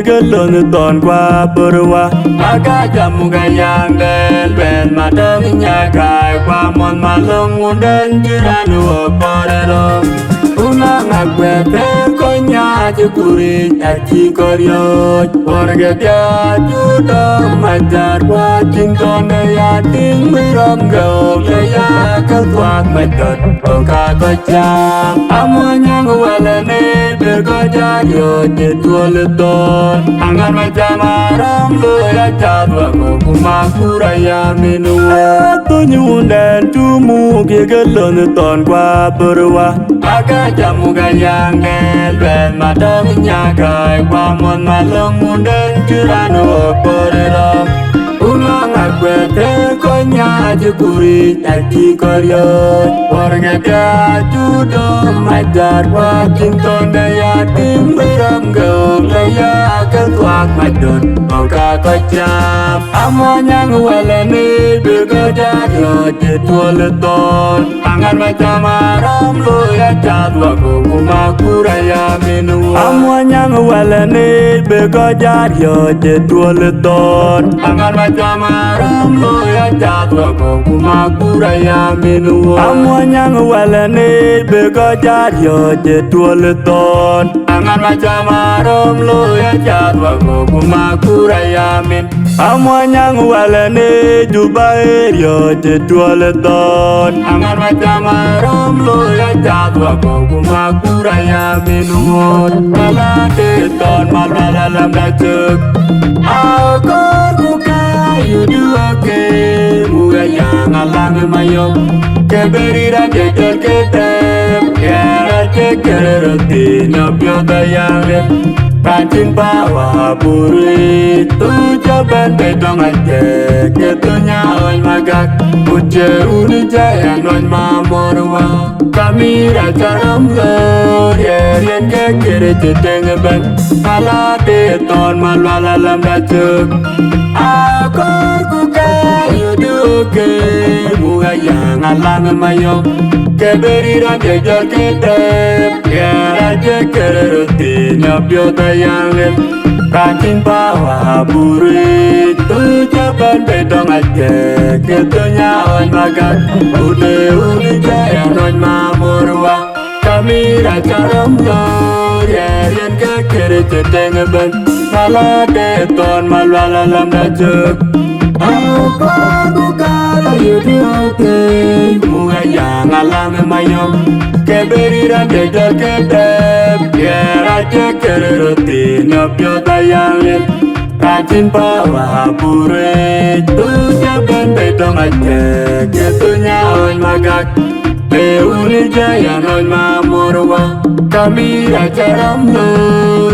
gelon ton kwa perwa aga jamu gayang den ben madang nyakai kwa mon malong unden jiranu porero una ngagwete konya jukuri aji koryo warga dia judo majar kwa cinton ya ting miram go ya keltuak medot oka kocam amunya ngwalene bergoja yo jetual ton angan macam aram lo ya jadwa kumakura ya minua tunyundan tumu gegelon ton kwa perwa aga jamu gayang ben madang nyakai pamon malong munden jirano porero ulang agwete konya jukuri taki koryo warga dia judo majar wa cinton daya tim beram go laya ketuak madon oka kocam amonya ngwalene begoja yo jetual ton tangan macam aram lo ya jadwa kumakura ya minu amonya ngwalene begoja yo jetual ton tangan macam aram lo ya jadwa kumakura ya minu amonya ngwalene begoja yo jetual ton tangan macam aram lo ya jadwa kumakura ya min amonya ngwalene jubair yo jetual ton tangan macam aram lo ya jadwa kumakura ya minumot balade ton malalalam dacuk akor kukayu duake muga yang alang mayok keberira jejol ketep kera cekeroti nopyo bayang Rajin bawa buri tu jaban bedong aja ketunya on magak uce uni jaya non mamorwa kami raja ramlo yerien ke kiri ceteng ben ala de ton malwala lam dacuk akor ku kayu duke muga yang alang mayok keberiran jejol ketep kera cekeroti nopyo yang rajin bawa buri tu jaban bedong aja ketunya on magat uni jaya non mamurwa kami raja ramlo yerien ke kiri ceteng ben salah de ton malwala lam dacuk apa bukan yuduke muga yang alang mayom keberiran jejol ketep kera cekeroti nopyo tayang rajin bawa buri tu jaban bedong aja ketunya on magak uni jaya non mamurwa kami raja ramlo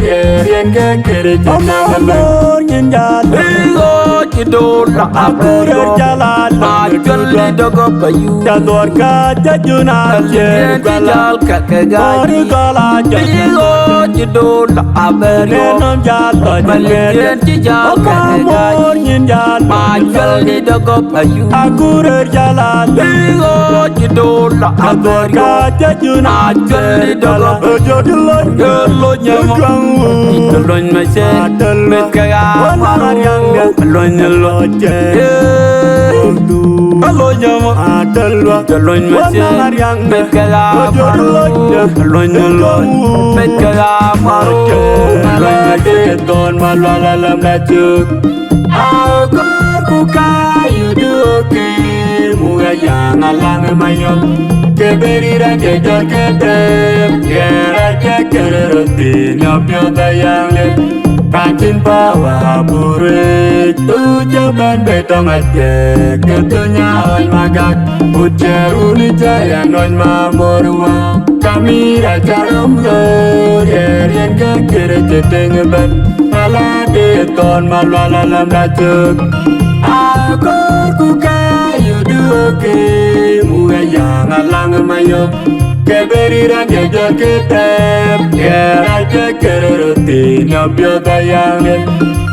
yerien ke kiri ceteng ben Idola aku jalan majuli dogo payu jador ka jajuna jal ka kagari kala jalo idola abero nenom jalo malien jal ka kagari majuli dogo payu aku jalan idola jador ka jajuna jali dogo jodolon nyama idolon masen met kaga marang loje alo nyama adelwa jalon mesin bekala maru bekala maru loje don malala lam dacuk akor ku kayu duke muga yang alang mayom keberiran jejol ketep kera cekeroti nopyo tayang rajin bawa buri tu jaban bedong aja ketunya on magak uce uni jaya non mamurwa kami raja ramlo yerien ke kiri ceteng ben ala de ton malwala lam dacuk akor ku kayu duke muga yang alang mayom keberiran jejol ketep kera cekeroti nopyo tayang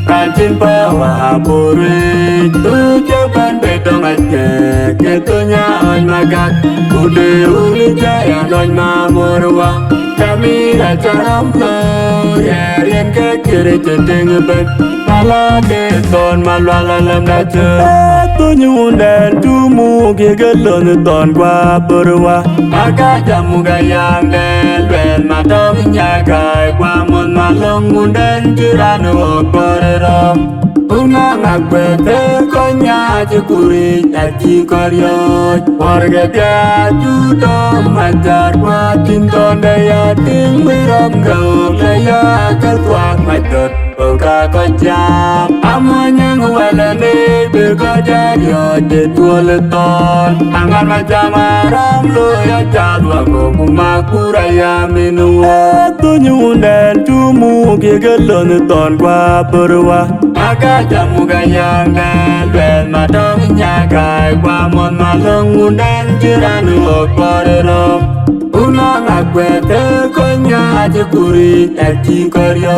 rajin bawa buri tu jaban bedong aja ketunya on magak ude uni jaya non mamurwa kami raja ramlo yerien ke kere cedeng ben malade ton malwala lam da che tu nyunden tumu ke gelon ton kwa perwa maka jamu gayang den ben madong nyagai kwa mon malong munden jirano koreram Una ngakbete konya cekuri taji koryo warga dia judo majar patin tondaya ting miram gau laya ketuak matot Oka kocam amanya ngwalane begajar yo jetual ton angan macam aram lo ya jalwa kuma kuraya minu tu nyunden tumu gegelon ton kwa perwa maka jamu gayang dan ben madong nyagai kwa mon malong undan jiranu korero Una ngakbete konya jekuri taji koryo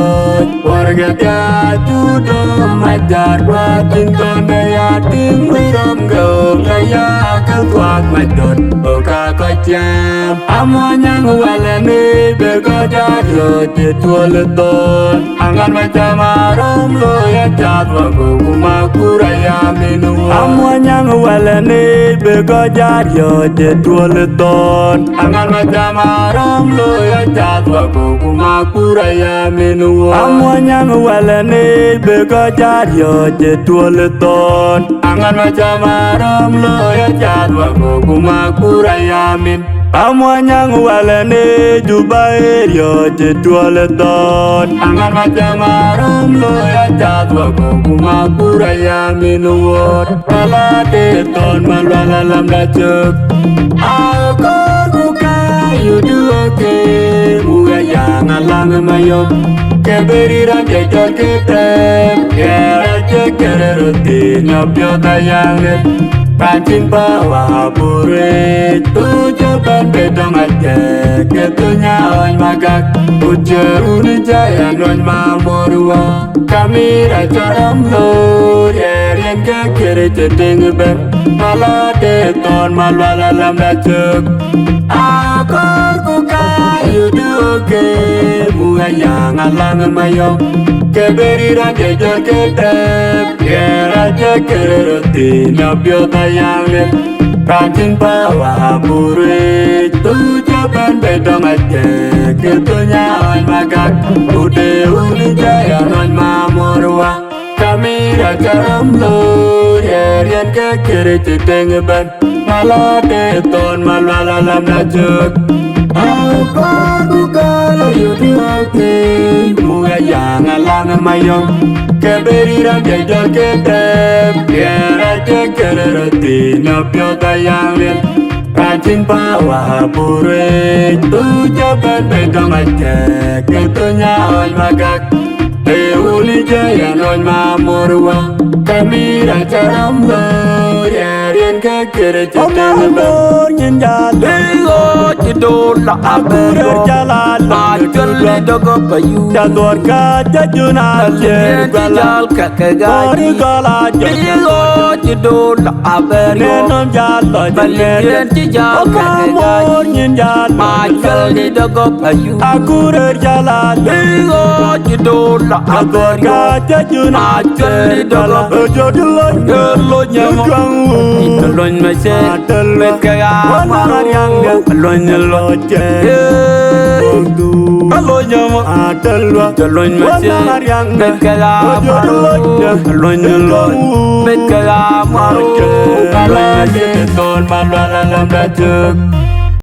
warga dia judo majar patin tondaya ting miram gau laya ketuak madot oka kocam amanya ngwalane begajar yo jetual ton angan macam aram lo ya jadwa kuma kuraya minu amanya ngwalane begajar yo jetual ton angan macam aram lo ya jadwa kuma kuraya minu amanya ngwalane begajar yo jetual ton angan macam aram lo ya jadwa kuma kuraya min amanya ngwalane jubair yo jetual ton angan macam aram lo ya jadwa kuma kuraya minu malade ton malwala lam da cek aku you do okay muga yang alang mayo keberiran jajal ketem kera jekere roti nyopyo tayang pancing bawah pure tujuan bedong aja ketunya on magak ujerun jaya non mamorua kami rajaram lo yang kekere cedeng ben malade ton malwala lam da cek aku kayu duke bunga yang alang mayo keberiran jajal ketep kera jekere roti nyopyo tayang lep pancing bawah pure tujuan bedong aja ketunya on magak ude uni jaya non mamorwa kami rajaram lo yang kekere cedeng ben malade ton malwala lam da cek aku kalau yudiwake muga yang alang mayong keberiran jajal ketep kera jekere roti nyopyo tayang lep pancing bawah pure tujuan bedong aja ketunya on magak uli jaya non mamorwa kami rajaram lo yang kekere cedeng ben nhìn jalan cidola aku berjalan majuli dogo bayu jalur kaca junal jal kakegari gala cido cidola aberi nenom jalan balien cijal kakegari nhìn jalan majuli dogo bayu aku berjalan cidola jalur kaca junal majuli dogo jodoh jodohnya Telon mesin, bergerak marang, telon loce, telonnya adalah telon mesin, bergerak marang, telon loce, bergerak marang, telon mesin, telon malwala lam da cek.